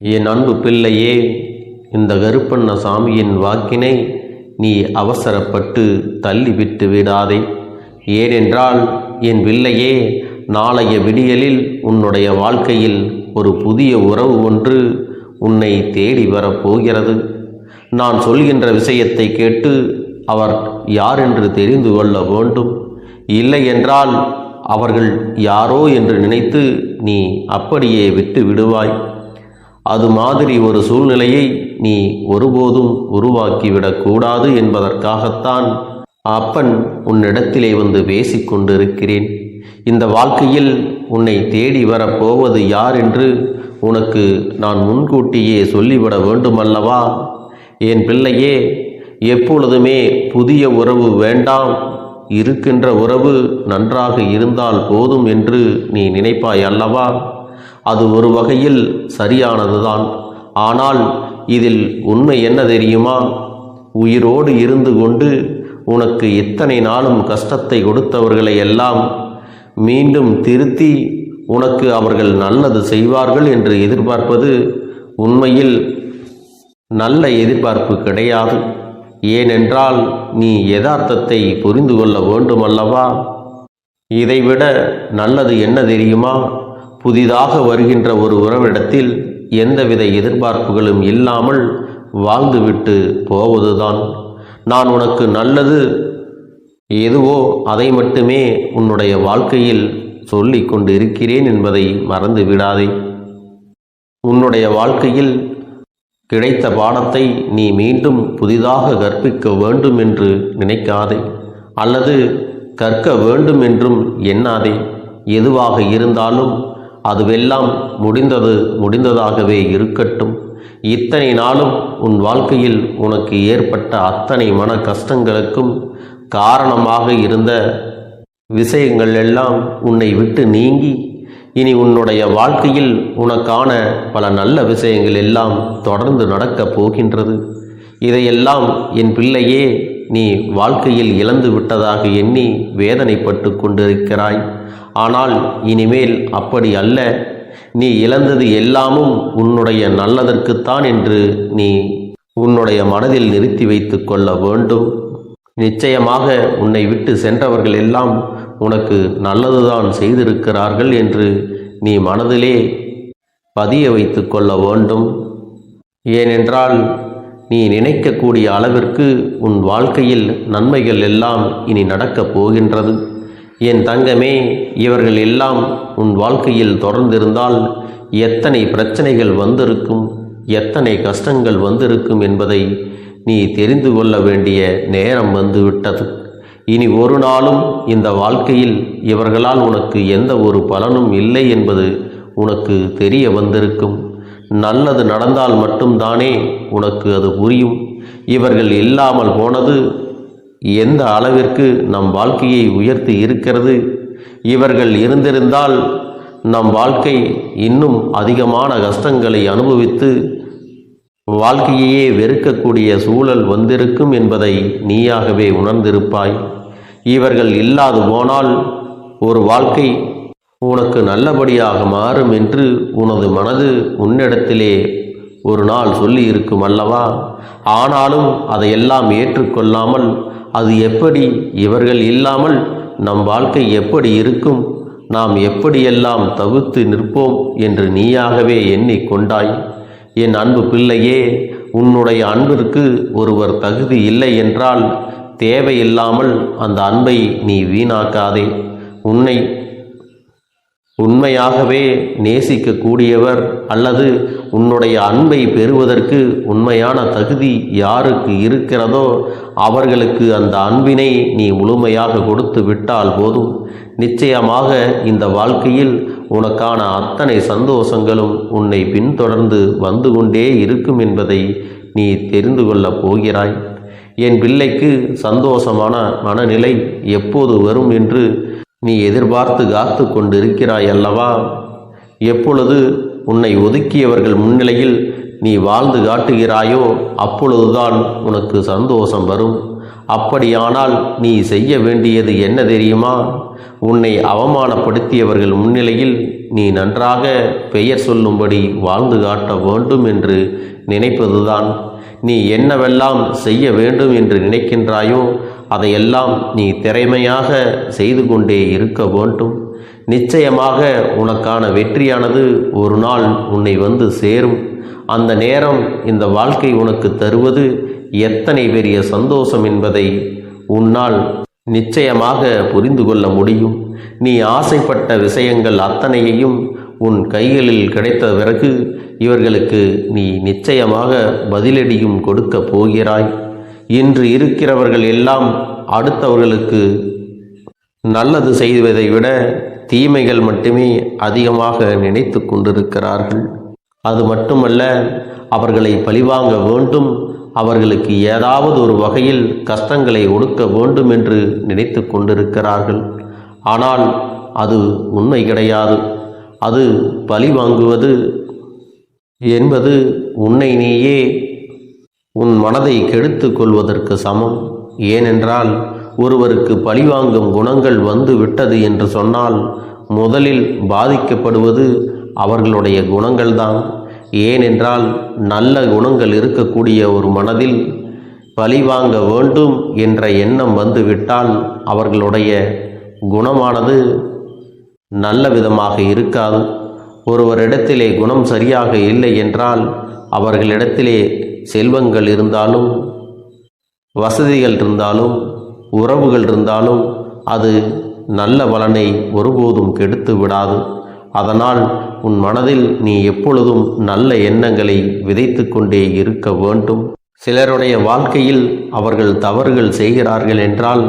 என் அன்பு பிள்ளையே, இந்த கருப்பண்ணசாமியின் வாக்கினை நீ அவசரப்பட்டு தள்ளிவிட்டு விடாதே. ஏனென்றால் என் பிள்ளையே, நாளைய விடியலில் உன்னுடைய வாழ்க்கையில் ஒரு புதிய உறவு ஒன்று உன்னை தேடி வரப்போகிறது. நான் சொல்கின்ற விஷயத்தை கேட்டு அவர் யார் என்று தெரிந்து கொள்ள வேண்டும். இல்லை என்றால் அவர்கள் யாரோ என்று நினைத்து நீ அப்படியே விட்டு விடுவாய். அது மாதிரி ஒரு சூழ்நிலையை நீ ஒருபோதும் உருவாக்கிவிடக்கூடாது என்பதற்காகத்தான் அப்பன் உன்னிடத்திலே வந்து பேசிக்கொண்டிருக்கிறேன். இந்த வாழ்க்கையில் உன்னை தேடி வரப்போவது யார் என்று உனக்கு நான் முன்கூட்டியே சொல்லிவிட வேண்டுமல்லவா? என் பிள்ளையே, எப்பொழுதுமே புதிய உறவு வேண்டாம், இருக்கின்ற உறவு நன்றாக இருந்தால் போதும் என்று நீ நினைப்பாய் அல்லவா? அது ஒரு வகையில் சரியானதுதான். ஆனால் இதில் உண்மை என்ன தெரியுமா? உயிரோடு இருந்து கொண்டு உனக்கு இத்தனை நாளும் கஷ்டத்தை கொடுத்தவர்களை எல்லாம் மீண்டும் திருத்தி உனக்கு அவர்கள் நல்லது செய்வார்கள் என்று எதிர்பார்ப்பது உண்மையில் நல்ல எதிர்பார்ப்பு கிடையாது. ஏனென்றால் நீ யதார்த்தத்தை புரிந்து கொள்ள வேண்டுமல்லவா? இதைவிட நல்லது என்ன தெரியுமா? புதிதாக வருகின்ற ஒரு உறவிடத்தில் எந்தவித எதிர்பார்ப்புகளும் இல்லாமல் வாழ்ந்துவிட்டு போவதுதான். நான் உனக்கு நல்லது எதுவோ அதை மட்டுமே உன்னுடைய வாழ்க்கையில் சொல்லி கொண்டு இருக்கிறேன் என்பதை மறந்து விடாதே. உன்னுடைய வாழ்க்கையில் கிடைத்த பாடத்தை நீ மீண்டும் புதிதாக கற்பிக்க வேண்டும் என்று நினைக்காதே, அல்லது கற்க வேண்டும் என்றும் எண்ணாதே. எதுவாக இருந்தாலும் அதுவெல்லாம் முடிந்ததாகவே இருக்கட்டும். இத்தனை நாளும் உன் வாழ்க்கையில் உனக்கு ஏற்பட்ட அத்தனை மன கஷ்டங்களுக்கும் காரணமாக இருந்த விஷயங்கள் எல்லாம் உன்னை விட்டு நீங்கி இனி உன்னுடைய வாழ்க்கையில் உனக்கான பல நல்ல விஷயங்கள் எல்லாம் தொடர்ந்து நடக்கப் போகின்றது. இதையெல்லாம் என் பிள்ளையே, நீ வாழ்க்கையில் இழந்து விட்டதாக எண்ணி வேதனைப்பட்டு கொண்டிருக்கிறாய். ஆனால் இனிமேல் அப்படி அல்ல. நீ இழந்தது எல்லாமும் உன்னுடைய நல்லதற்குத்தான் என்று நீ உன்னுடைய மனதில் நிறுத்தி வைத்து கொள்ள வேண்டும். நிச்சயமாக உன்னை விட்டு சென்றவர்கள் எல்லாம் உனக்கு நல்லதுதான் செய்திருக்கிறார்கள் என்று நீ மனதிலே பதிய வைத்து கொள்ள வேண்டும். ஏனென்றால் நீ நினைக்கக்கூடிய அளவிற்கு உன் வாழ்க்கையில் நன்மைகள் எல்லாம் இனி நடக்கப் போகின்றது. என் தங்கமே, இவர்கள் எல்லாம் உன் வாழ்க்கையில் தொடர்ந்திருந்தால் எத்தனை பிரச்சனைகள் வந்திருக்கும், எத்தனை கஷ்டங்கள் வந்திருக்கும் என்பதை நீ தெரிந்து கொள்ள வேண்டிய நேரம் வந்துவிட்டது. இனி ஒரு நாளும் இந்த வாழ்க்கையில் இவர்களால் உனக்கு எந்த ஒரு பலனும் இல்லை என்பது உனக்கு தெரிய வந்திருக்கும். நல்லது நடந்தால் மட்டும்தானே உனக்கு அது புரியும். இவர்கள் இல்லாமல் போனது எந்த அளவிற்கு நம் வாழ்க்கையை உயர்த்தி இருக்கிறது. இவர்கள் இருந்திருந்தால் நம் வாழ்க்கை இன்னும் அதிகமான கஷ்டங்களை அனுபவித்து வாழ்க்கையையே வெறுக்கக்கூடிய சூழல் வந்திருக்கும் என்பதை நீயாகவே உணர்ந்திருப்பாய். இவர்கள் இல்லாது போனால் ஒரு வாழ்க்கை உனக்கு நல்லபடியாக மாறும் என்று உனது மனது உன்னிடத்திலே ஒரு நாள் சொல்லி இருக்கும் அல்லவா? ஆனாலும் அதையெல்லாம் ஏற்றுக்கொள்ளாமல் அது எப்படி, இவர்கள் இல்லாமல் நம் வாழ்க்கை எப்படி இருக்கும், நாம் எப்படியெல்லாம் தவிர்த்து நிற்போம் என்று நீயாகவே எண்ணிக்கொண்டாய். என் அன்பு பிள்ளையே, உன்னுடைய அன்பிற்கு ஒருவர் தகுதி இல்லை என்றால் தேவையில்லாமல் அந்த அன்பை நீ வீணாக்காதே. உன்னை உண்மையாகவே நேசிக்கக்கூடியவர் அல்லது உன்னுடைய அன்பை பெறுவதற்கு உண்மையான தகுதி யாருக்கு இருக்கிறதோ அவர்களுக்கு அந்த அன்பினை நீ முழுமையாக கொடுத்து விட்டால் போதும். நிச்சயமாக இந்த வாழ்க்கையில் உனக்கான அத்தனை சந்தோஷங்களும் உன்னை பின்தொடர்ந்து வந்து கொண்டே இருக்கும் என்பதை நீ தெரிந்து கொள்ளப் போகிறாய். என் பிள்ளைக்கு சந்தோஷமான மனநிலை எப்போது வரும் என்று நீ எதிர்பார்த்து காத்து கொண்டிருக்கிறாய் அல்லவா? எப்பொழுது உன்னை ஒதுக்கியவர்கள் முன்னிலையில் நீ வாழ்ந்து காட்டுகிறாயோ அப்பொழுதுதான் உனக்கு சந்தோஷம் வரும். அப்படியானால் நீ செய்ய வேண்டியது என்ன தெரியுமா? உன்னை அவமானப்படுத்தியவர்கள் முன்னிலையில் நீ நன்றாக பெயர் சொல்லும்படி வாழ்ந்து காட்ட வேண்டும் என்று நினைப்பதுதான். நீ என்னவெல்லாம் செய்ய வேண்டும் என்று நினைக்கின்றாயோ அதையெல்லாம் நீ திறமையாக செய்து கொண்டே இருக்க வேண்டும். நிச்சயமாக உனக்கான வெற்றியானது ஒரு நாள் உன்னை வந்து சேரும். அந்த நேரம் இந்த வாழ்க்கை உனக்கு தருவது எத்தனை பெரிய சந்தோஷம் என்பதை உன்னால் நிச்சயமாக புரிந்து கொள்ள முடியும். நீ ஆசைப்பட்ட விஷயங்கள் அத்தனையையும் உன் கைகளில் கிடைத்த பிறகு இவர்களுக்கு நீ நிச்சயமாக பதிலடியும் கொடுக்க போகிறாய். இன்று இருக்கிறவர்கள் எல்லாம் அடுத்தவர்களுக்கு நல்லது செய்வதை விட தீமைகள் மட்டுமே அதிகமாக நினைத்து கொண்டிருக்கிறார்கள். அது மட்டுமல்ல, அவர்களை பழிவாங்க வேண்டும், அவர்களுக்கு ஏதாவது ஒரு வகையில் கஷ்டங்களை ஒடுக்க வேண்டும் என்று நினைத்து கொண்டிருக்கிறார்கள். ஆனால் அது உண்மை கிடையாது. அது பழி வாங்குவது என்பது உன்னை நீயே உன் மனதை கெடுத்து கொள்வதற்கு சமம். ஏனென்றால் ஒருவருக்கு பழிவாங்கும் குணங்கள் வந்து விட்டது என்று சொன்னால் முதலில் பாதிக்கப்படுவது அவர்களுடைய குணங்கள்தான். ஏனென்றால் நல்ல குணங்கள் இருக்கக்கூடிய ஒரு மனதில் பழிவாங்க வேண்டும் என்ற எண்ணம் வந்துவிட்டால் அவர்களுடைய குணமானது நல்ல விதமாக இருக்காது. ஒருவரிடத்திலே குணம் சரியாக இல்லை என்றால் அவர்களிடத்திலே செல்வங்கள் இருந்தாலும் வசதிகள் இருந்தாலும் உறவுகள் இருந்தாலும் அது நல்ல பலனை ஒருபோதும் கெடுத்து விடாது. அதனால் உன் மனதில் நீ எப்பொழுதும் நல்ல எண்ணங்களை விதைத்து கொண்டே இருக்க வேண்டும். சிலருடைய வாழ்க்கையில் அவர்கள் தவறுகள் செய்கிறார்கள் என்றால்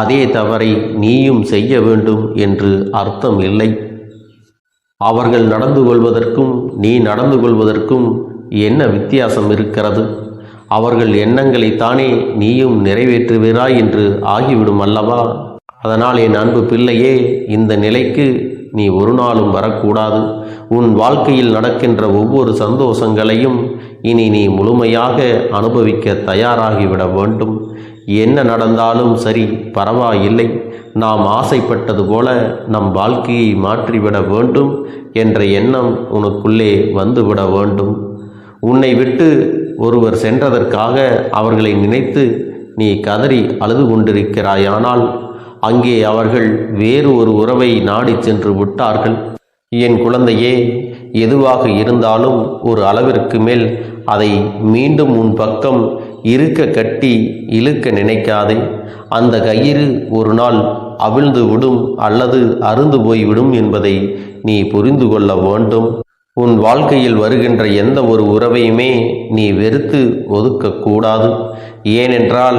அதே தவறை நீயும் செய்ய வேண்டும் என்று அர்த்தம் இல்லை. அவர்கள் நடந்து கொள்வதற்கும் நீ நடந்து கொள்வதற்கும் என்ன வித்தியாசம் இருக்கிறது? அவர்கள் எண்ணங்களைத்தானே நீயும் நிறைவேற்றுகிறாய் என்று ஆகிவிடும் அல்லவா? அதனால் என் அன்பு பிள்ளையே, இந்த நிலைக்கு நீ ஒரு நாளும் வரக்கூடாது. உன் வாழ்க்கையில் நடக்கின்ற ஒவ்வொரு சந்தோஷங்களையும் இனி நீ முழுமையாக அனுபவிக்க தயாராகிவிட வேண்டும். என்ன நடந்தாலும் சரி, பரவாயில்லை. நாம் ஆசைப்பட்டது போல நம் வாழ்க்கையை மாற்றிவிட வேண்டும் என்ற எண்ணம் உனக்குள்ளே வந்துவிட வேண்டும். உன்னை விட்டு ஒருவர் சென்றதற்காக அவர்களை நினைத்து நீ கதறி அழுது கொண்டிருக்கிறாயானால் அங்கே அவர்கள் வேறு ஒரு உறவை நாடி சென்று விட்டார்கள். என் குழந்தையே, எதுவாக இருந்தாலும் ஒரு அளவிற்கு மேல் அதை மீண்டும் உன் பக்கம் இருக்க கட்டி இழுக்க நினைக்காதே. அந்த கயிறு ஒரு நாள் அவிழ்ந்து விடும் அல்லது அறுந்து போய்விடும் என்பதை நீ புரிந்து கொள்ள வேண்டும். உன் வாழ்க்கையில் வருகின்ற எந்த ஒரு உறவையுமே நீ வெறுத்து ஒதுக்கக்கூடாது. ஏனென்றால்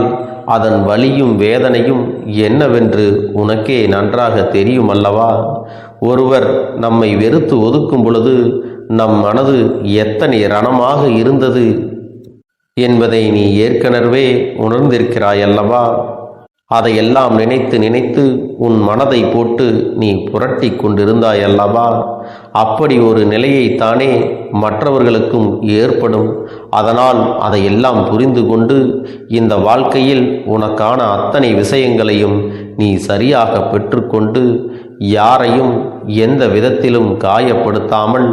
அதன் வலியும் வேதனையும் என்னவென்று உனக்கே நன்றாக தெரியும் அல்லவா? ஒருவர் நம்மை வெறுத்து ஒதுக்கும் பொழுது நம் மனது எத்தனை ரணமாக இருந்தது என்பதை நீ ஏற்கனவே உணர்ந்திருக்கிறாயல்லவா? அதையெல்லாம் நினைத்து நினைத்து உன் மனதை போட்டு நீ புரட்டி கொண்டிருந்தாயல்லவா? அப்படி ஒரு நிலையைத்தானே மற்றவர்களுக்கும் ஏற்படும். அதனால் அதையெல்லாம் புரிந்து கொண்டு இந்த வாழ்க்கையில் உனக்கான அத்தனை விஷயங்களையும் நீ சரியாக பெற்றுக்கொண்டு யாரையும் எந்த விதத்திலும் காயப்படுத்தாமல்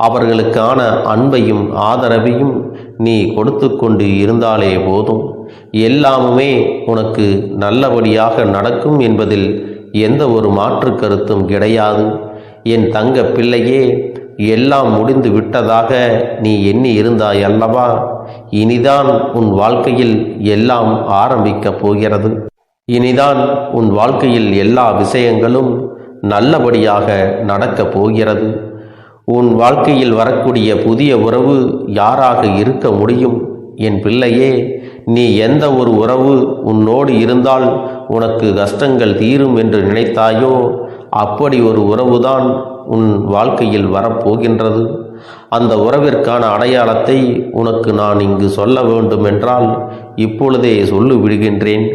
அவர்களுக்கான அன்பையும் ஆதரவையும் நீ கொடுத்து கொண்டு இருந்தாலே போதும். எல்லாமுமே உனக்கு நல்லபடியாக நடக்கும் என்பதில் எந்த ஒரு மாற்று கருத்தும் கிடையாது. என் தங்க பிள்ளையே, எல்லாம் முடிந்து விட்டதாக நீ எண்ணி இருந்தாய் அல்லவா? இனிதான் உன் வாழ்க்கையில் எல்லாம் ஆரம்பிக்கப் போகிறது. இனிதான் உன் வாழ்க்கையில் எல்லா விஷயங்களும் நல்லபடியாக நடக்கப் போகிறது. உன் வாழ்க்கையில் வரக்கூடிய புதிய உறவு யாராக இருக்க முடியும்? என் பிள்ளையே, நீ எந்த ஒரு உறவு உன்னோடு இருந்தால் உனக்கு கஷ்டங்கள் தீரும் என்று நினைத்தாயோ அப்படி ஒரு உறவுதான் உன் வாழ்க்கையில் வரப்போகின்றது. அந்த உறவிற்கான அடையாளத்தை உனக்கு நான் இங்கு சொல்ல வேண்டுமென்றால் இப்பொழுதே சொல்லிவிடுகின்றேன்.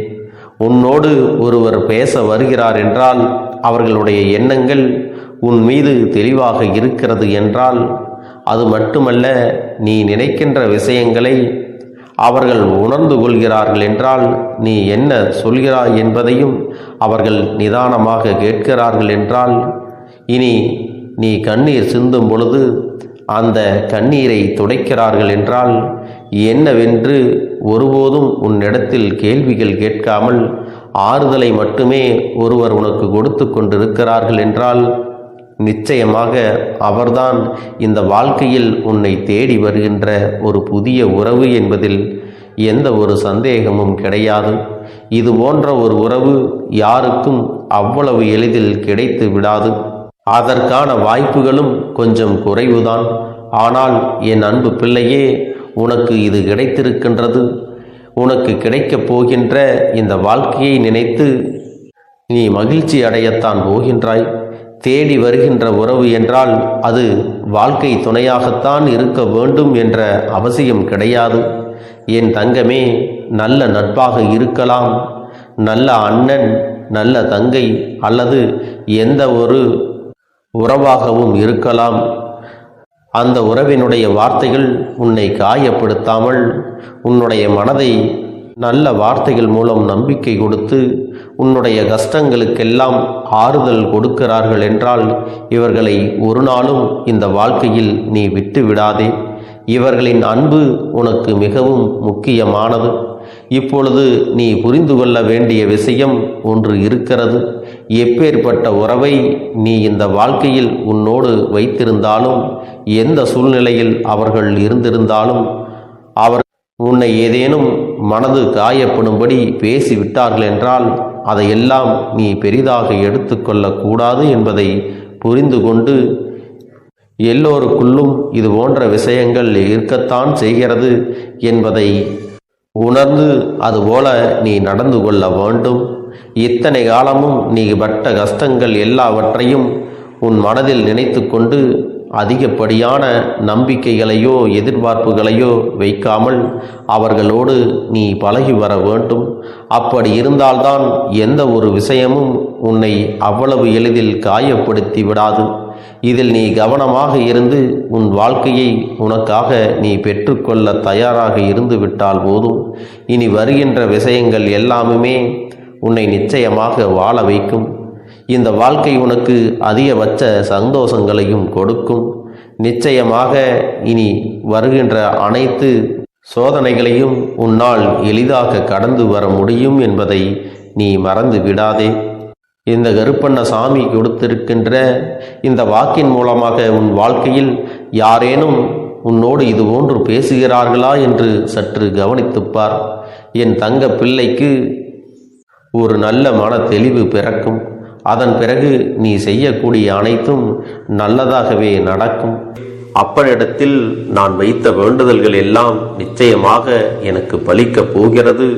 உன்னோடு ஒருவர் பேச வருகிறார் என்றால் அவர்களுடைய எண்ணங்கள் உன் மீது தெளிவாக இருக்கிறது என்றால் அது மட்டுமல்ல, நீ நினைக்கின்ற விஷயங்களை அவர்கள் உணர்ந்து கொள்கிறார்கள் என்றால் நீ என்ன சொல்கிறாய் என்பதையும் அவர்கள் நிதானமாக கேட்கிறார்கள் என்றால் இனி நீ கண்ணீர் சிந்தும் பொழுது அந்த கண்ணீரை துடைக்கிறார்கள் என்றால் என்னவென்று ஒருபோதும் உன்னிடத்தில் கேள்விகள் கேட்காமல் ஆறுதலை மட்டுமே ஒருவர் உனக்கு கொடுத்து கொண்டிருக்கிறார்கள் என்றால் நிச்சயமாக அவர்தான் இந்த வாழ்க்கையில் உன்னை தேடி வருகின்ற ஒரு புதிய உறவு என்பதில் எந்த ஒரு சந்தேகமும் கிடையாது. இது போன்ற ஒரு உறவு யாருக்கும் அவ்வளவு எளிதில் கிடைத்து விடாது. அதற்கான வாய்ப்புகளும் கொஞ்சம் குறைவுதான். ஆனால் என் அன்பு பிள்ளையே, உனக்கு இது கிடைத்திருக்கின்றது. உனக்கு கிடைக்கப் போகின்ற இந்த வாழ்க்கையை நினைத்து நீ மகிழ்ச்சி அடையத்தான் போகின்றாய். தேடி வருகின்ற உறவு என்றால் அது வாழ்க்கை துணையாகத்தான் இருக்க வேண்டும் என்ற அவசியம் கிடையாது. என் தங்கமே, நல்ல நட்பாக இருக்கலாம், நல்ல அண்ணன், நல்ல தங்கை அல்லது எந்த ஒரு உறவாகவும் இருக்கலாம். அந்த உறவினுடைய வார்த்தைகள் உன்னை காயப்படுத்தாமல் உன்னுடைய மனதை நல்ல வார்த்தைகள் மூலம் நம்பிக்கை கொடுத்து உன்னுடைய கஷ்டங்களுக்கெல்லாம் ஆறுதல் கொடுக்கிறார்கள் என்றால் இவர்களை ஒரு நாளும் இந்த வாழ்க்கையில் நீ விட்டு விடாதே. இவர்களின் அன்பு உனக்கு மிகவும் முக்கியமானது. இப்பொழுது நீ புரிந்து கொள்ள வேண்டிய விஷயம் ஒன்று இருக்கிறது. எப்பேற்பட்ட உறவை நீ இந்த வாழ்க்கையில் உன்னோடு வைத்திருந்தாலும், எந்த சூழ்நிலையில் அவர்கள் இருந்திருந்தாலும், அவர் உன்னை ஏதேனும் மனது காயப்படும்படி பேசிவிட்டார்கள் என்றால் அதையெல்லாம் நீ பெரிதாக எடுத்துக்கொள்ளக்கூடாது என்பதை புரிந்து கொண்டு, எல்லோருக்குள்ளும் இது போன்ற விஷயங்கள் இருக்கத்தான் செய்கிறது என்பதை உணர்ந்து அதுபோல நீ நடந்து கொள்ள வேண்டும். இத்தனை காலமும் நீ பட்ட கஷ்டங்கள் எல்லாவற்றையும் உன் மனதில் நினைத்து கொண்டு அதிகப்படியான நம்பிக்கைகளையோ எதிர்பார்ப்புகளையோ வைக்காமல் அவர்களோடு நீ பழகி வர வேண்டும். அப்படி இருந்தால்தான் எந்த ஒரு விஷயமும் உன்னை அவ்வளவு எளிதில் காயப்படுத்தி விடாது. இதில் நீ கவனமாக இருந்து உன் வாழ்க்கையை உனக்காக நீ பெற்றுக்கொள்ள தயாராக இருந்து விட்டால் போதும். இனி வருகின்ற விஷயங்கள் எல்லாமுமே உன்னை நிச்சயமாக வாழ வைக்கும். இந்த வாழ்க்கை உனக்கு அதிகபட்ச சந்தோஷங்களையும் கொடுக்கும். நிச்சயமாக இனி வருகின்ற அனைத்து சோதனைகளையும் உன்னால் எளிதாக கடந்து வர முடியும் என்பதை நீ மறந்து விடாதே. இந்த கருப்பண்ணசாமி கொடுத்திருக்கின்ற இந்த வாக்கின் மூலமாக உன் வாழ்க்கையில் யாரேனும் உன்னோடு இது போன்று பேசுகிறார்களா என்று சற்று கவனித்துப்பார். என் தங்க பிள்ளைக்கு ஒரு நல்ல மன தெளிவு பிறக்கும். அதன் பிறகு நீ செய்யக்கூடிய அனைத்தும் நல்லதாகவே நடக்கும். அப்பனிடத்தில் நான் வைத்த வேண்டுதல்கள் எல்லாம் நிச்சயமாக எனக்கு பலிக்கப் போகிறது.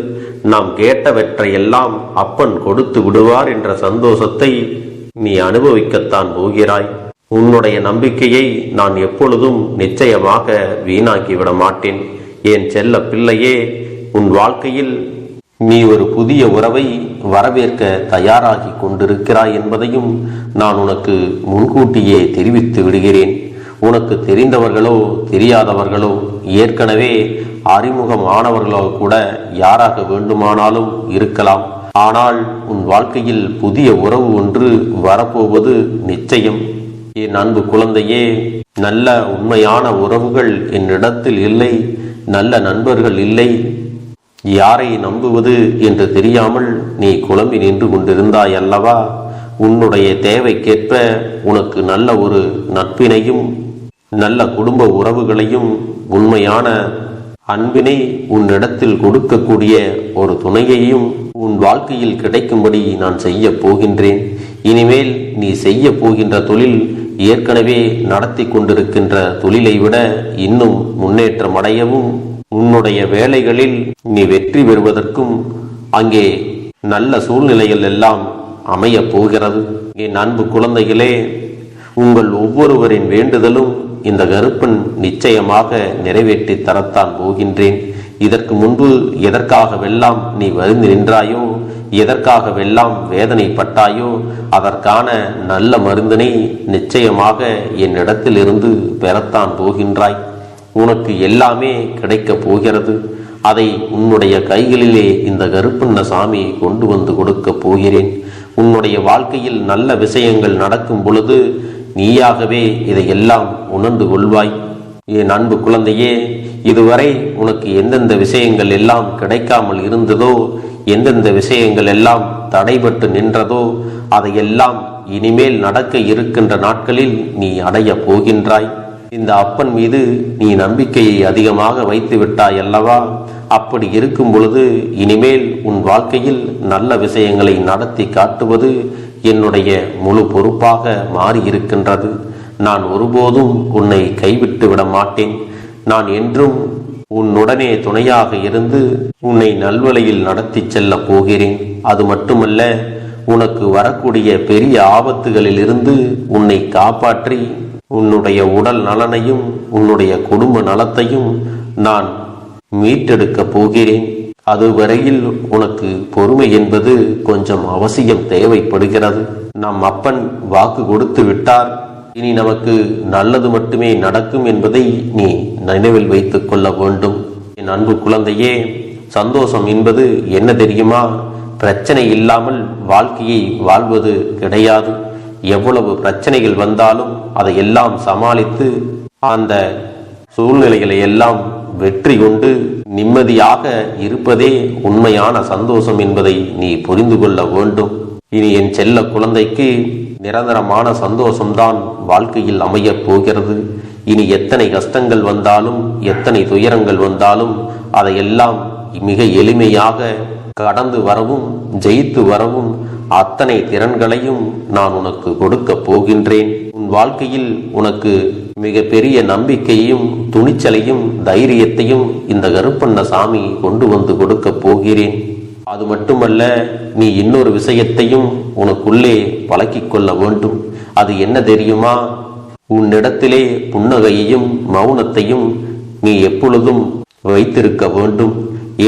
நாம் கேட்டவற்றையெல்லாம் அப்பன் கொடுத்து விடுவார் என்ற சந்தோஷத்தை நீ அனுபவிக்கத்தான் போகிறாய். உன்னுடைய நம்பிக்கையை நான் எப்பொழுதும் நிச்சயமாக வீணாக்கிவிட மாட்டேன். என் செல்ல பிள்ளையே, உன் வாழ்க்கையில் நீ ஒரு புதிய உறவை வரவேற்க தயாராகி கொண்டிருக்கிறாய் என்பதையும் நான் உனக்கு முன்கூட்டியே தெரிவித்து விடுகிறேன். உனக்கு தெரிந்தவர்களோ தெரியாதவர்களோ ஏற்கனவே அறிமுகமானவர்களோ கூட யாராக வேண்டுமானாலும் இருக்கலாம். ஆனால் உன் வாழ்க்கையில் புதிய உறவு ஒன்று வரப்போவது நிச்சயம். என் அன்பு குழந்தையே, நல்ல உண்மையான உறவுகள் என்னிடத்தில் இல்லை, நல்ல நண்பர்கள் இல்லை. யாரை நம்புவது என்று தெரியாமல் நீ குழம்பி நின்று கொண்டிருந்தாய் அல்லவா? உன்னுடைய தேவைக்கேற்ப உனக்கு நல்ல ஒரு நட்பினையும் நல்ல குடும்ப உறவுகளையும் உண்மையான அன்பினை உன்னிடத்தில் கொடுக்கக்கூடிய ஒரு துணையையும் உன் வாழ்க்கையில் கிடைக்கும்படி நான் செய்ய போகின்றேன். இனிமேல் நீ செய்ய போகின்ற தொழில் ஏற்கனவே நடத்தி கொண்டிருக்கின்ற தொழிலை விட இன்னும் முன்னேற்றம் அடையவும், உன்னுடைய வேலைகளில் நீ வெற்றி பெறுவதற்கும் அங்கே நல்ல சூழ்நிலைகள் எல்லாம் அமையப் போகிறது. என் அன்பு குழந்தைகளே, உங்கள் ஒவ்வொருவரின் வேண்டுதலும் இந்த கருப்பன் நிச்சயமாக நிறைவேற்றி தரத்தான் போகின்றேன். இதற்கு முன்பு எதற்காகவெல்லாம் நீ வருந்தி நின்றாயோ, எதற்காகவெல்லாம் வேதனைப்பட்டாயோ, அதற்கான நல்ல மருந்தினை நிச்சயமாக என்னிடத்தில் இருந்து பெறத்தான் போகின்றாய். உனக்கு எல்லாமே கிடைக்கப் போகிறது. அதை உன்னுடைய கைகளிலே இந்த கருப்பண்ண சாமியை கொண்டு வந்து கொடுக்க போகிறேன். உன்னுடைய வாழ்க்கையில் நல்ல விஷயங்கள் நடக்கும் பொழுது நீயாகவே இதையெல்லாம் உணர்ந்து கொள்வாய். என் அன்பு குழந்தையே, இதுவரை உனக்கு எந்தெந்த விஷயங்கள் எல்லாம் கிடைக்காமல் இருந்ததோ, எந்தெந்த விஷயங்கள் எல்லாம் தடைபட்டு நின்றதோ, அதையெல்லாம் இனிமேல் நடக்க இருக்கின்ற நாட்களில் நீ அடைய போகின்றாய். இந்த அப்பன் மீது நீ நம்பிக்கையை அதிகமாக வைத்து விட்டாய் அல்லவா? அப்படி இருக்கும் பொழுது இனிமேல் உன் வாழ்க்கையில் நல்ல விஷயங்களை நடத்தி காட்டுவது என்னுடைய முழு பொறுப்பாக மாறியிருக்கின்றது. நான் ஒருபோதும் உன்னை கைவிட்டு விட மாட்டேன். நான் என்றும் உன்னுடனே துணையாக இருந்து உன்னை நல்வழியில் நடத்தி செல்ல போகிறேன். அது மட்டுமல்ல, உனக்கு வரக்கூடிய பெரிய ஆபத்துகளில் இருந்து உன்னை காப்பாற்றி உன்னுடைய உடல் நலனையும் உன்னுடைய குடும்ப நலத்தையும் நான் மீட்டெடுக்க போகிறேன். அதுவரையில் உனக்கு பொறுமை என்பது கொஞ்சம் அவசியம் தேவைப்படுகிறது. நம் அப்பன் வாக்கு கொடுத்து விட்டார். இனி நமக்கு நல்லது மட்டுமே நடக்கும் என்பதை நீ நினைவில் வைத்துக் கொள்ள வேண்டும். என் அன்பு குழந்தையே, சந்தோஷம் என்பது என்ன தெரியுமா? பிரச்சனை இல்லாமல் வாழ்க்கையை வாழ்வது கிடையாது. எவ்வளவு பிரச்சனைகள் வந்தாலும் அதையெல்லாம் சமாளித்து அந்த சூழ்நிலைகளை எல்லாம் வெற்றி கொண்டு நிம்மதியாக இருப்பதே உண்மையான சந்தோஷம் என்பதை நீ புரிந்து கொள்ள வேண்டும். இனி என் செல்ல குழந்தைக்கு நிரந்தரமான சந்தோஷம்தான் வாழ்க்கையில் அமையப் போகிறது. இனி எத்தனை கஷ்டங்கள் வந்தாலும் எத்தனை துயரங்கள் வந்தாலும் அதையெல்லாம் மிக எளிமையாக கடந்து வரவும் ஜெயித்து வரவும் அத்தனை திறன்களையும் நான் உனக்கு கொடுக்க போகின்றேன். உன் வாழ்க்கையில் உனக்கு மிக பெரிய நம்பிக்கையும் துணிச்சலையும் தைரியத்தையும் இந்த கருப்பண்ண சாமி கொண்டு வந்து கொடுக்க போகிறேன். அது மட்டுமல்ல, நீ இன்னொரு விஷயத்தையும் உனக்குள்ளே பழக்கிக் கொள்ள வேண்டும். அது என்ன தெரியுமா? உன்னிடத்திலே புன்னகையையும் மௌனத்தையும் நீ எப்பொழுதும் வைத்திருக்க வேண்டும்.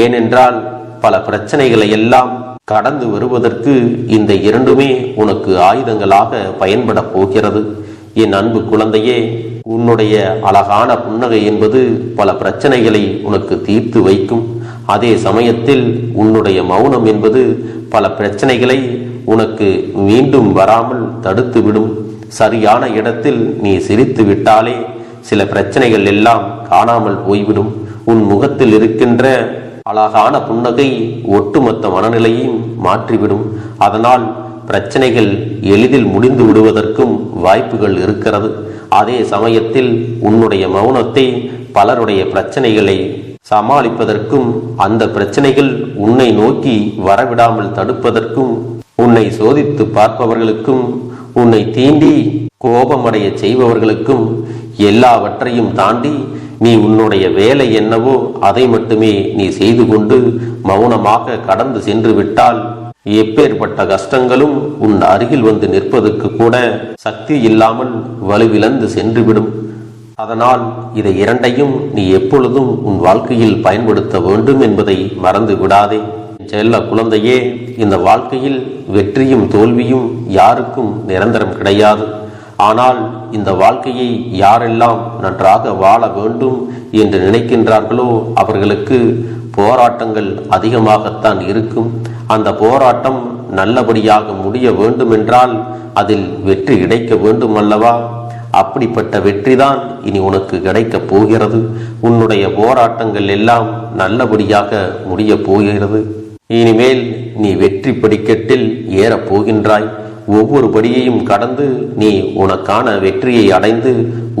ஏனென்றால் பல பிரச்சனைகளை எல்லாம் கடந்து வருவதற்கு இந்த இரண்டுமே உனக்கு ஆயுதங்களாக பயன்பட போகிறது. என் அன்பு குழந்தையே, உன்னுடைய அழகான புன்னகை என்பது பல பிரச்சனைகளை உனக்கு தீர்த்து வைக்கும். அதே சமயத்தில் உன்னுடைய மௌனம் என்பது பல பிரச்சனைகளை உனக்கு மீண்டும் வராமல் தடுத்து விடும். சரியான இடத்தில் நீ சிரித்து விட்டாலே சில பிரச்சனைகள் எல்லாம் காணாமல் போய்விடும். உன் முகத்தில் இருக்கின்ற அழகான புன்னகை ஒட்டுமொத்த மனநிலையையும் மாற்றிவிடும். அதனால் பிரச்சனைகள் எளிதில் முடிந்து விடுவதற்கும் வாய்ப்புகள் இருக்கிறது. அதே சமயத்தில் உன்னுடைய மௌனத்தை பலருடைய பிரச்சனைகளை சமாளிப்பதற்கும் அந்த பிரச்சனைகள் உன்னை நோக்கி வரவிடாமல் தடுப்பதற்கும் உன்னை சோதித்து பார்ப்பவர்களுக்கும் உன்னை தீண்டி கோபமடைய செய்பவர்களுக்கும் எல்லாவற்றையும் தாண்டி நீ உன்னுடைய வேலை என்னவோ அதை மட்டுமே நீ செய்து கொண்டு மௌனமாக கடந்து சென்று விட்டால் எப்பேற்பட்ட கஷ்டங்களும் உன் அருகில் வந்து நிற்பதற்கு கூட சக்தி இல்லாமல் வலுவிழந்து சென்றுவிடும். அதனால் இதை இரண்டையும் நீ எப்பொழுதும் உன் வாழ்க்கையில் பயன்படுத்த வேண்டும் என்பதை மறந்து விடாதே. செல்ல குழந்தையே, இந்த வாழ்க்கையில் வெற்றியும் தோல்வியும் யாருக்கும் நிரந்தரம் கிடையாது. ஆனால் இந்த வாழ்க்கையை யாரெல்லாம் நன்றாக வாழ வேண்டும் என்று நினைக்கின்றார்களோ அவர்களுக்கு போராட்டங்கள் அதிகமாகத்தான் இருக்கும். அந்த போராட்டம் நல்லபடியாக முடிய வேண்டுமென்றால் அதில் வெற்றி கிடைக்க வேண்டும் அல்லவா? அப்படிப்பட்ட வெற்றிதான் இனி உனக்கு கிடைக்கப் போகிறது. உன்னுடைய போராட்டங்கள் எல்லாம் நல்லபடியாக முடிய போகிறது. இனிமேல் நீ வெற்றி படிக்கட்டில் ஏறப் போகின்றாய். ஒவ்வொரு படியையும் கடந்து நீ உனக்கான வெற்றியை அடைந்து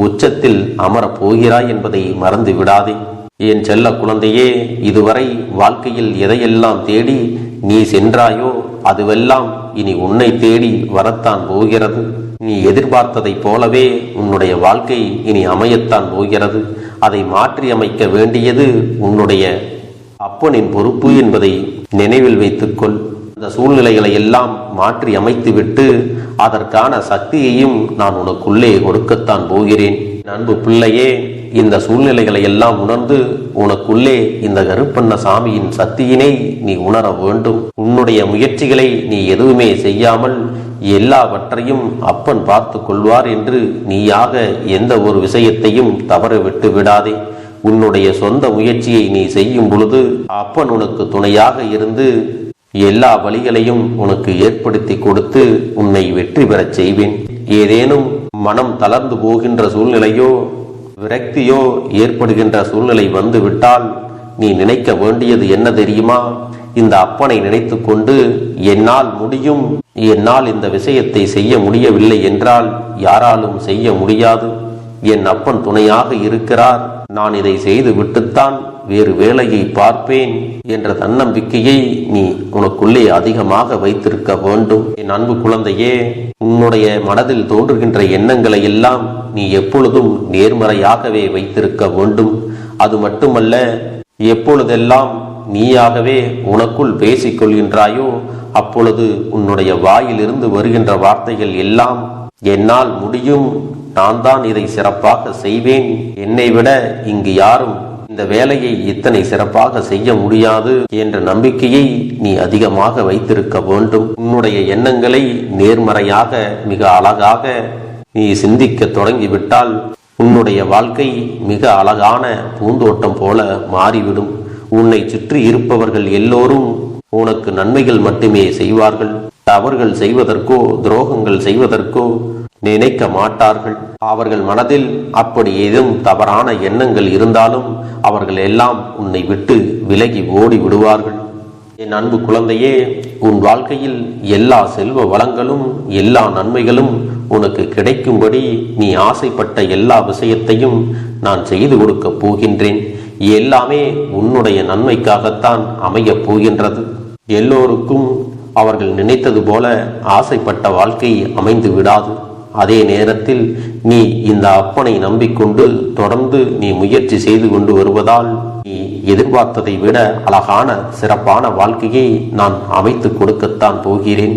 உச்சத்தில் அமரப் போகிறாய் என்பதை மறந்து விடாதே. என் செல்ல குழந்தையே, இதுவரை வாழ்க்கையில் எதையெல்லாம் தேடி நீ சென்றாயோ அதுவெல்லாம் இனி உன்னை தேடி வரத்தான் போகிறது. நீ எதிர்பார்த்ததைப் போலவே உன்னுடைய வாழ்க்கை இனி அமையத்தான் போகிறது. அதை மாற்றி அமைக்க வேண்டியது உன்னுடைய அப்பனின் பொறுப்பு என்பதை நினைவில் வைத்துக்கொள். அந்த சூழ்நிலைகளை எல்லாம் மாற்றி அமைத்துவிட்டு அதற்கான சக்தியையும் நான் உனக்குள்ளே கொடுக்கத்தான் போகிறேன். அன்பு பிள்ளையே, இந்த சூழ்நிலைகளை எல்லாம் உணர்ந்து உனக்குள்ளே இந்த கருப்பண்ண சாமியின் சக்தியினை நீ உணர வேண்டும். உன்னுடைய முயற்சிகளை நீ எதுவுமே செய்யாமல் எல்லாவற்றையும் அப்பன் பார்த்து கொள்வார் என்று நீயாக எந்த ஒரு விஷயத்தையும் தவற விட்டு விடாதே. உன்னுடைய சொந்த முயற்சியை நீ செய்யும் பொழுது அப்பன் உனக்கு துணையாக இருந்து எல்லா வழிகளையும் உனக்கு ஏற்படுத்தி கொடுத்து உன்னை வெற்றி பெறச் செய்வேன். ஏதேனும் மனம் தளர்ந்து போகின்ற சூழ்நிலையோ விரக்தியோ ஏற்படுகின்ற சூழ்நிலை வந்து விட்டால் நீ நினைக்க வேண்டியது என்ன தெரியுமா? இந்த அப்பனை நினைத்து கொண்டு என்னால் முடியும், என்னால் இந்த விஷயத்தை செய்ய முடியவில்லை என்றால் யாராலும் செய்ய முடியாது, என் அப்பன் துணையாக இருக்கிறார், நான் இதை செய்து விட்டுத்தான் வேறு வேலையை பார்ப்பேன் என்ற தன்னம்பிக்கையை நீ உனக்குள்ளே அதிகமாக வைத்திருக்க வேண்டும். என் அன்பு குழந்தையே, உன்னுடைய மனதில் தோன்றுகின்ற எண்ணங்களை எல்லாம் நீ எப்பொழுதும் நேர்மறையாகவே வைத்திருக்க வேண்டும். அது மட்டுமல்ல, எப்பொழுதெல்லாம் நீயாகவே உனக்குள் பேசிக் கொள்கின்றாயோ அப்பொழுது உன்னுடைய வாயிலிருந்து வருகின்ற வார்த்தைகள் எல்லாம் என்னால் முடியும், நான் தான் இதை சிறப்பாக செய்வேன், என்னை விட இங்கு யாரும் இந்த வேலையை இத்தனை சிறப்பாக செய்ய முடியாது என்ற நம்பிக்கையை நீ அதிகமாக வைத்திருக்க வேண்டும். உன்னுடைய எண்ணங்களை நேர்மறையாக மிக அழகாக நீ சிந்திக்க தொடங்கிவிட்டால் உன்னுடைய வாழ்க்கை மிக அழகான பூந்தோட்டம் போல மாறிவிடும். உன்னை சுற்றி இருப்பவர்கள் எல்லோரும் உனக்கு நன்மைகள் மட்டுமே செய்வார்கள். தவறுகள் செய்வதற்கோ துரோகங்கள் செய்வதற்கோ நினைக்க மாட்டார்கள். அவர்கள் மனதில் அப்படி ஏதும் தவறான எண்ணங்கள் இருந்தாலும் அவர்கள் எல்லாம் உன்னை விட்டு விலகி ஓடி விடுவார்கள். என் அன்பு குழந்தையே, உன் வாழ்க்கையில் எல்லா செல்வ வளங்களும் எல்லா நன்மைகளும் உனக்கு கிடைக்கும்படி நீ ஆசைப்பட்ட எல்லா விஷயத்தையும் நான் செய்து கொடுக்கப் போகின்றேன். எல்லாமே உன்னுடைய நன்மைக்காகத்தான் அமையப் போகின்றது. எல்லோருக்கும் அவர்கள் நினைத்தது போல ஆசைப்பட்ட வாழ்க்கை அமைந்து விடாது. அதே நேரத்தில் நீ இந்த அப்பனை நம்பிக்கொண்டு தொடர்ந்து நீ முயற்சி செய்து கொண்டு வருவதால் நீ எதிர்பார்த்ததை விட அழகான சிறப்பான வாழ்க்கையை நான் அமைத்து கொடுக்கத்தான் போகிறேன்.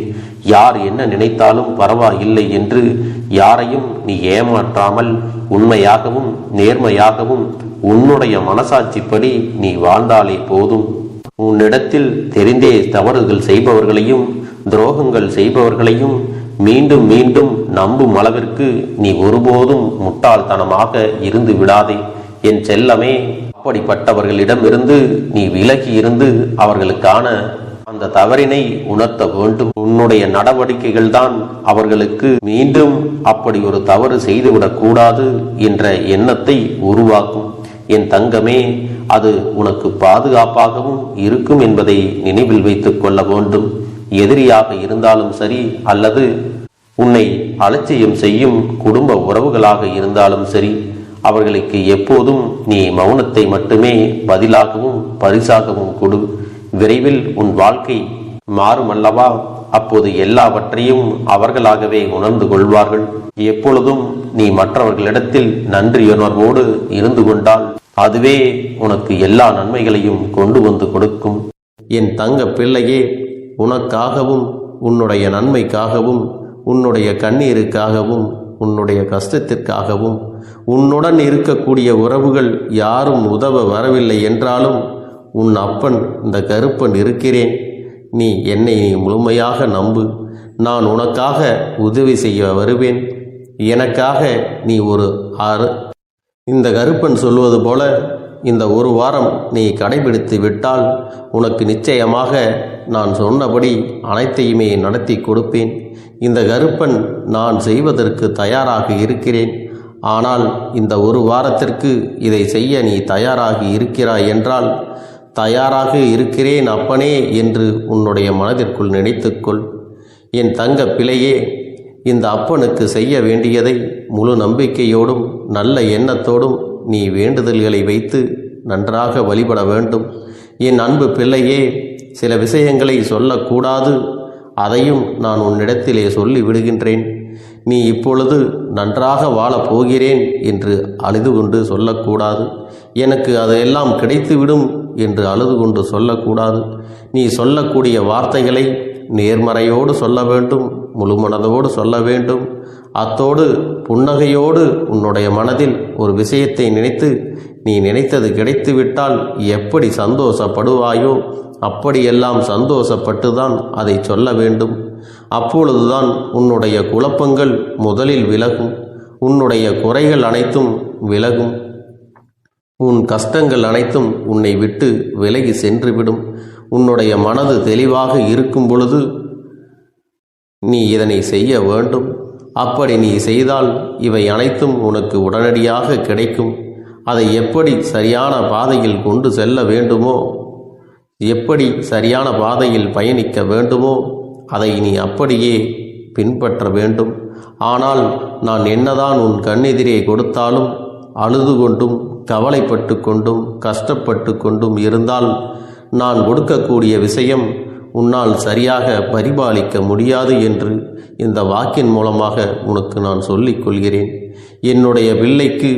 யார் என்ன நினைத்தாலும் பரவாயில்லை என்று யாரையும் நீ ஏமாற்றாமல் உண்மையாகவும் நேர்மையாகவும் உன்னுடைய மனசாட்சிப்படி நீ வாழ்ந்தாலே போதும். உன்னிடத்தில் தெரிந்தே தவறுகள் செய்பவர்களையும் துரோகங்கள் செய்பவர்களையும் மீண்டும் மீண்டும் நம்பும் அளவிற்கு நீ ஒருபோதும் முட்டாள்தனமாக இருந்து விடாதே என் செல்லமே. அப்படிப்பட்டவர்களிடமிருந்து நீ விலகி இருந்து அவர்களுக்கான அந்த தவறினை உணர்த்த வேண்டும். உன்னுடைய நடவடிக்கைகள் தான் அவர்களுக்கு மீண்டும் அப்படி ஒரு தவறு செய்துவிடக் கூடாது என்ற எண்ணத்தை உருவாக்கும். என் தங்கமே, அது உனக்கு பாதுகாப்பாகவும் இருக்கும் என்பதை நினைவில் வைத்துக் கொள்ள வேண்டும். எதிரியாக இருந்தாலும் சரி அல்லது உன்னை அலட்சியம் செய்யும் குடும்ப உறவுகளாக இருந்தாலும் சரி, அவர்களுக்கு எப்போதும் நீ மௌனத்தை மட்டுமே பதிலாகவும் பரிசாகவும் கொடு. விரைவில் உன் வாழ்க்கை மாறுமல்லவா? அப்போது எல்லாவற்றையும் அவர்களாகவே உணர்ந்து கொள்வார்கள். எப்பொழுதும் நீ மற்றவர்களிடத்தில் நன்றியுணர்வோடு இருந்து கொண்டால் அதுவே உனக்கு எல்லா நன்மைகளையும் கொண்டு வந்து கொடுக்கும். என் தங்க பிள்ளையே, உனக்காகவும் உன்னுடைய நன்மைக்காகவும் உன்னுடைய கண்ணீருக்காகவும் உன்னுடைய கஷ்டத்திற்காகவும் உன்னுடன் இருக்கக்கூடிய உறவுகள் யாரும் உதவ வரவில்லை என்றாலும் உன் அப்பன் இந்த கருப்பன் இருக்கிறேன். நீ என்னை முழுமையாக நம்பு. நான் உனக்காக உதவி செய்ய வருவேன். எனக்காக நீ இந்த கருப்பன் சொல்வது போல இந்த ஒரு வாரம் நீ கடைபிடித்து விட்டால் உனக்கு நிச்சயமாக நான் சொன்னபடி அனைத்தையுமே நடத்தி கொடுப்பேன். இந்த கருப்பன் நான் செய்வதற்கு தயாராக இருக்கிறேன். ஆனால் இந்த ஒரு வாரத்திற்கு இதை செய்ய நீ தயாராகி இருக்கிறாய் என்றால், தயாராக இருக்கிறேன் அப்பனே என்று உன்னுடைய மனதிற்குள் நினைத்துக்கொள். என் தங்க பிள்ளையே, இந்த அப்பனுக்கு செய்ய வேண்டியதை முழு நம்பிக்கையோடும் நல்ல எண்ணத்தோடும் நீ வேண்டுதல்களை வைத்து நன்றாக வழிபட வேண்டும். என் அன்பு பிள்ளையே, சில விஷயங்களை சொல்லக்கூடாது, அதையும் நான் உன்னிடத்திலே சொல்லி விடுகின்றேன். நீ இப்பொழுது நன்றாக வாழப் போகிறேன் என்று அழுது கொண்டு சொல்லக்கூடாது. எனக்கு அதையெல்லாம் கிடைத்துவிடும் என்று அழுது கொண்டு சொல்லக்கூடாது. நீ சொல்லக்கூடிய வார்த்தைகளை நேர்மறையோடு சொல்ல வேண்டும், முழுமனதோடு சொல்ல வேண்டும். அத்தோடு புன்னகையோடு உன்னுடைய மனதில் ஒரு விஷயத்தை நினைத்து நீ நினைத்தது கிடைத்துவிட்டால் எப்படி சந்தோஷப்படுவாயோ அப்படியெல்லாம் சந்தோஷப்பட்டுதான் அதை சொல்ல வேண்டும். அப்பொழுதுதான் உன்னுடைய குழப்பங்கள் முதலில் விலகும், உன்னுடைய குறைகள் அனைத்தும் விலகும். உன் கஷ்டங்கள் அனைத்தும் உன்னை விட்டு விலகி சென்றுவிடும். உன்னுடைய மனது தெளிவாக இருக்கும் பொழுது நீ இதனை செய்ய வேண்டும். அப்படி நீ செய்தால் இவை அனைத்தும் உனக்கு உடனடியாக கிடைக்கும். அதை எப்படி சரியான பாதையில் கொண்டு செல்ல வேண்டுமோ, எப்படி சரியான பாதையில் பயணிக்க வேண்டுமோ அதை நீ அப்படியே பின்பற்ற வேண்டும். ஆனால் நான் என்னதான் உன் கண்ணெதிரே கொடுத்தாலும் அழுது கொண்டும் கவலைப்பட்டு கொண்டும் கஷ்டப்பட்டு கொண்டும் இருந்தால் நான் கொடுக்கக்கூடிய விஷயம் உன்னால் சரியாக பரிபாலிக்க முடியாது என்று இந்த வாக்கின் மூலமாக உனக்கு நான் சொல்லிக் கொள்கிறேன். என்னுடைய பிள்ளைக்கு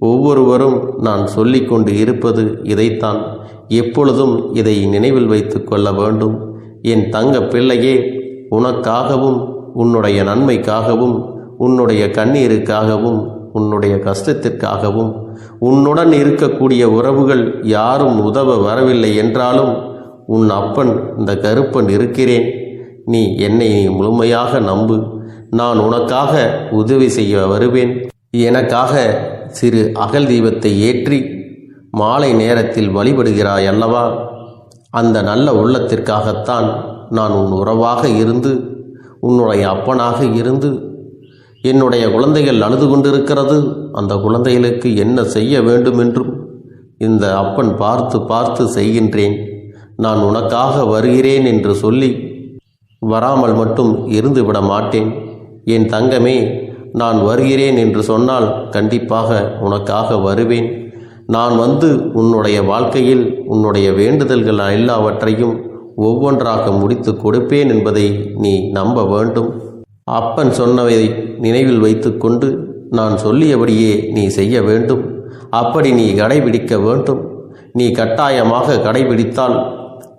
ஒவ்வொருவரும் நான் சொல்லிக்கொண்டு இருப்பது இதைத்தான். எப்பொழுதும் இதை நினைவில் வைத்து கொள்ள வேண்டும். என் தங்க பிள்ளையே, உனக்காகவும் உன்னுடைய நன்மைக்காகவும் உன்னுடைய கண்ணீருக்காகவும் உன்னுடைய கஷ்டத்திற்காகவும் உன்னுடன் இருக்கக்கூடிய உறவுகள் யாரும் உதவ வரவில்லை என்றாலும் உன் அப்பன் இந்த கருப்பன் இருக்கிறேன். நீ என்னை முழுமையாக நம்பு. நான் உனக்காக உதவி செய்ய வருவேன். எனக்காக சிறு அகல் தீபத்தை ஏற்றி மாலை நேரத்தில் வழிபடுகிறாய் அல்லவா? அந்த நல்ல உள்ளத்திற்காகத்தான் நான் உன் உறவாக இருந்து உன்னுடைய அப்பனாக இருந்து என்னுடைய குழந்தைகள் அழுது கொண்டிருக்கிறது, அந்த குழந்தைகளுக்கு என்ன செய்ய வேண்டும் என்றும் இந்த அப்பன் பார்த்து பார்த்து செய்கின்றேன். நான் உனக்காக வருகிறேன் என்று சொல்லி வராமல் மட்டும் இருந்துவிட மாட்டேன். என் தங்கமே, நான் வருகிறேன் என்று சொன்னால் கண்டிப்பாக உனக்காக வருவேன். நான் வந்து உன்னுடைய வாழ்க்கையில் உன்னுடைய வேண்டுதல்கள் எல்லாவற்றையும் ஒவ்வொன்றாக முடித்து கொடுப்பேன் என்பதை நீ நம்ப வேண்டும். அப்பன் சொன்னதை நினைவில் வைத்து கொண்டு நான் சொல்லியபடியே நீ செய்ய வேண்டும். அப்படி நீ கடைபிடிக்க வேண்டும். நீ கட்டாயமாக கடைபிடித்தால்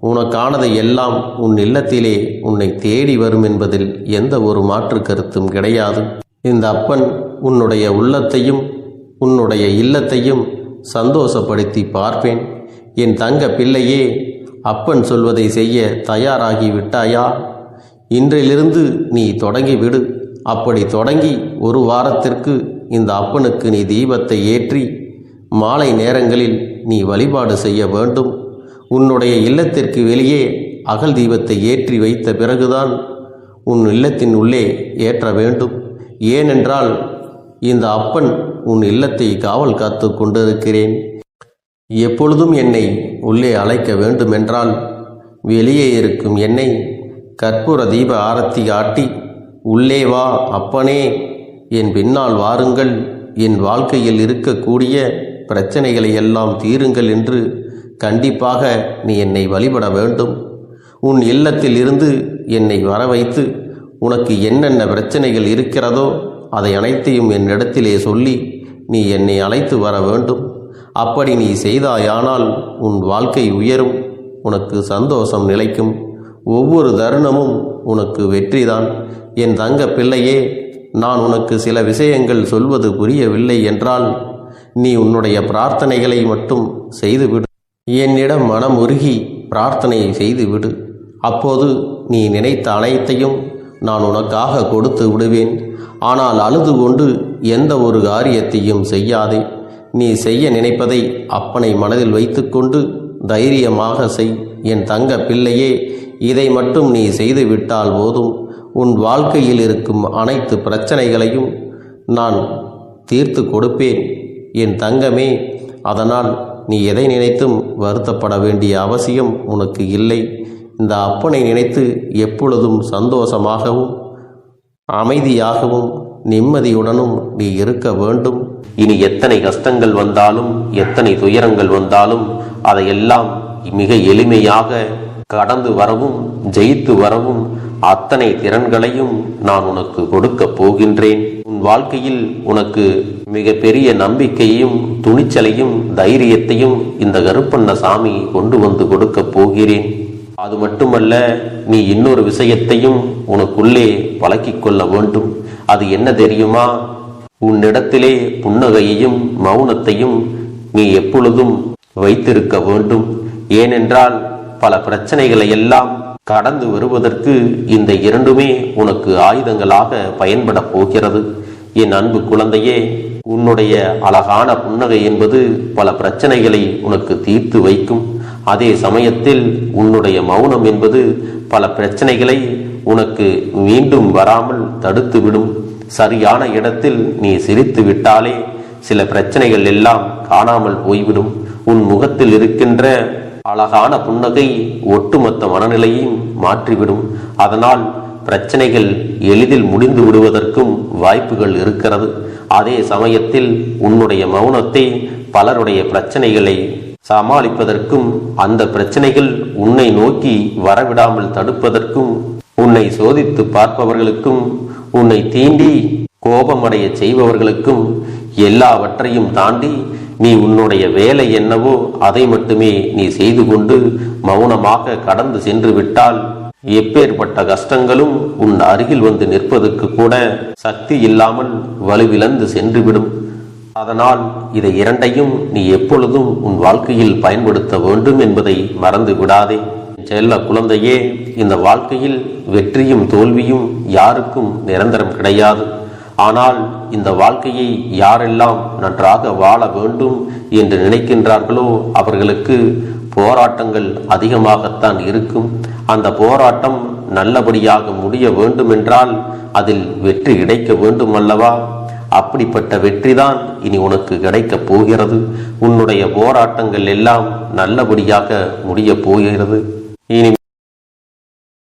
உனக்கானதை எல்லாம் உன் இல்லத்திலே உன்னை தேடி வரும் என்பதில் எந்த ஒரு மாற்று கருத்தும் கிடையாது. இந்த அப்பன் உன்னுடைய உள்ளத்தையும் உன்னுடைய இல்லத்தையும் சந்தோஷப்படுத்தி பார்ப்பேன். என் தங்க பிள்ளையே, அப்பன் சொல்வதை செய்ய தயாராகி விட்டாயா? இன்றிலிருந்து நீ தொடங்கிவிடு. அப்படி தொடங்கி ஒரு வாரத்திற்கு இந்த அப்பனுக்கு நீ தீபத்தை ஏற்றி மாலை நேரங்களில் நீ வழிபாடு செய்ய வேண்டும். உன்னுடைய இல்லத்திற்கு வெளியே அகல் தீபத்தை ஏற்றி வைத்த பிறகுதான் உன் இல்லத்தின் உள்ளே ஏற்ற வேண்டும். ஏனென்றால் இந்த அப்பன் உன் இல்லத்தை காவல் காத்து கொண்டிருக்கிறேன். எப்பொழுதும் என்னை உள்ளே அழைக்க வேண்டுமென்றால் வெளியே இருக்கும் என்னை கற்பூர தீப ஆரத்தி காட்டி உள்ளே வா அப்பனே, என் பின்னால் வாருங்கள், என் வாழ்க்கையில் இருக்கக்கூடிய பிரச்சனைகளை எல்லாம் தீருங்கள் என்று கண்டிப்பாக நீ என்னை வழிபட வேண்டும். உன் இல்லத்தில் இருந்து என்னை வர வைத்து உனக்கு என்னென்ன பிரச்சனைகள் இருக்கிறதோ அதை அனைத்தையும் என்னிடத்திலே சொல்லி நீ என்னை அழைத்து வர வேண்டும். அப்படி நீ செய்தாயானால் உன் வாழ்க்கை உயரும், உனக்கு சந்தோஷம் நிலைக்கும், ஒவ்வொரு தருணமும் உனக்கு வெற்றிதான். என் தங்க பிள்ளையே, நான் உனக்கு சில விஷயங்கள் சொல்வது புரியவில்லை என்றால் நீ உன்னுடைய பிரார்த்தனைகளை மட்டும் செய்துவிடு. என்னிடம் மனம் உருகி பிரார்த்தனையை செய்துவிடு. அப்போது நீ நினைத்த அனைத்தையும் நான் உனக்காக கொடுத்து விடுவேன். ஆனால் அழுது கொண்டு எந்த ஒரு காரியத்தையும் செய்யாதே. நீ செய்ய நினைப்பதை அப்பனை மனதில் வைத்துக்கொண்டு தைரியமாக செய். என் தங்க பிள்ளையே, இதை மட்டும் நீ செய்துவிட்டால் போதும். உன் வாழ்க்கையில் இருக்கும் அனைத்து பிரச்சனைகளையும் நான் தீர்த்து கொடுப்பேன் என் தங்கமே. அதனால் நீ எதை நினைத்தும் வருத்தப்பட வேண்டிய அவசியம் உனக்கு இல்லை. இந்த அப்பனை நினைத்து எப்பொழுதும் சந்தோஷமாகவும் அமைதியாகவும் நிம்மதியுடனும் நீ இருக்க வேண்டும். இனி எத்தனை கஷ்டங்கள் வந்தாலும் எத்தனை துயரங்கள் வந்தாலும் அதையெல்லாம் மிக எளிமையாக கடந்து வரவும் ஜெயித்து வரவும் அத்தனை திறன்களையும் நான் உனக்கு கொடுக்க போகின்றேன். உன் வாழ்க்கையில் உனக்கு மிக பெரிய நம்பிக்கையையும் துணிச்சலையும் தைரியத்தையும் இந்த கருப்பண்ண சாமி கொண்டு வந்து கொடுக்க போகிறேன். அது மட்டுமல்ல, நீ இன்னொரு விஷயத்தையும் உனக்குள்ளே பழக்கிக் கொள்ள வேண்டும். அது என்ன தெரியுமா? உன்னிடத்திலே புன்னகையையும் மௌனத்தையும் நீ எப்பொழுதும் வைத்திருக்க வேண்டும். ஏனென்றால் பல பிரச்சனைகளை எல்லாம் கடந்து வருவதற்கு இந்த இரண்டுமே உனக்கு ஆயுதங்களாக பயன்பட போகிறது. என் அன்பு குழந்தையே, உன்னுடைய அழகான புன்னகை என்பது பல பிரச்சனைகளை உனக்கு தீர்த்து வைக்கும். அதே சமயத்தில் உன்னுடைய மௌனம் என்பது பல பிரச்சனைகளை உனக்கு மீண்டும் வராமல் தடுத்து விடும். சரியான இடத்தில் நீ சிரித்து விட்டாலே சில பிரச்சனைகள் எல்லாம் காணாமல் போய்விடும். உன் முகத்தில் இருக்கின்ற அழகான புன்னகை ஒட்டுமொத்த மனநிலையையும் மாற்றிவிடும். அதனால் பிரச்சனைகள் எளிதில் முடிந்து விடுவதற்கும் வாய்ப்புகள் இருக்கிறது. அதே சமயத்தில் உன்னுடைய மௌனத்தை பலருடைய பிரச்சனைகளை சமாளிப்பதற்கும் அந்த பிரச்சனைகள் உன்னை நோக்கி வரவிடாமல் தடுப்பதற்கும் உன்னை சோதித்து பார்ப்பவர்களுக்கும் உன்னை தீண்டி கோபமடைய செய்பவர்களுக்கும் எல்லாவற்றையும் தாண்டி நீ உன்னுடைய வேலை என்னவோ அதை மட்டுமே நீ செய்து கொண்டு மௌனமாக கடந்து சென்று விட்டால் எப்பேற்பட்ட கஷ்டங்களும் உன் அருகில் வந்து நிற்பதற்கு கூட சக்தி இல்லாமல் வலுவிழந்து சென்றுவிடும். அதனால் இதை இரண்டையும் நீ எப்பொழுதும் உன் வாழ்க்கையில் பயன்படுத்த வேண்டும் என்பதை மறந்து விடாதே. செல்ல குழந்தையே, இந்த வாழ்க்கையில் வெற்றியும் தோல்வியும் யாருக்கும் நிரந்தரம் கிடையாது. ஆனால் இந்த வாழ்க்கையை யாரெல்லாம் நன்றாக வாழ வேண்டும் என்று நினைக்கின்றார்களோ அவர்களுக்கு போராட்டங்கள் அதிகமாகத்தான் இருக்கும். அந்த போராட்டம் நல்லபடியாக முடிய வேண்டுமென்றால் அதில் வெற்றி கிடைக்க வேண்டும் அல்லவா? அப்படிப்பட்ட வெற்றிதான் இனி உனக்கு கிடைக்கப் போகிறது. உன்னுடைய போராட்டங்கள் எல்லாம் நல்லபடியாக முடிய போகிறது. இனி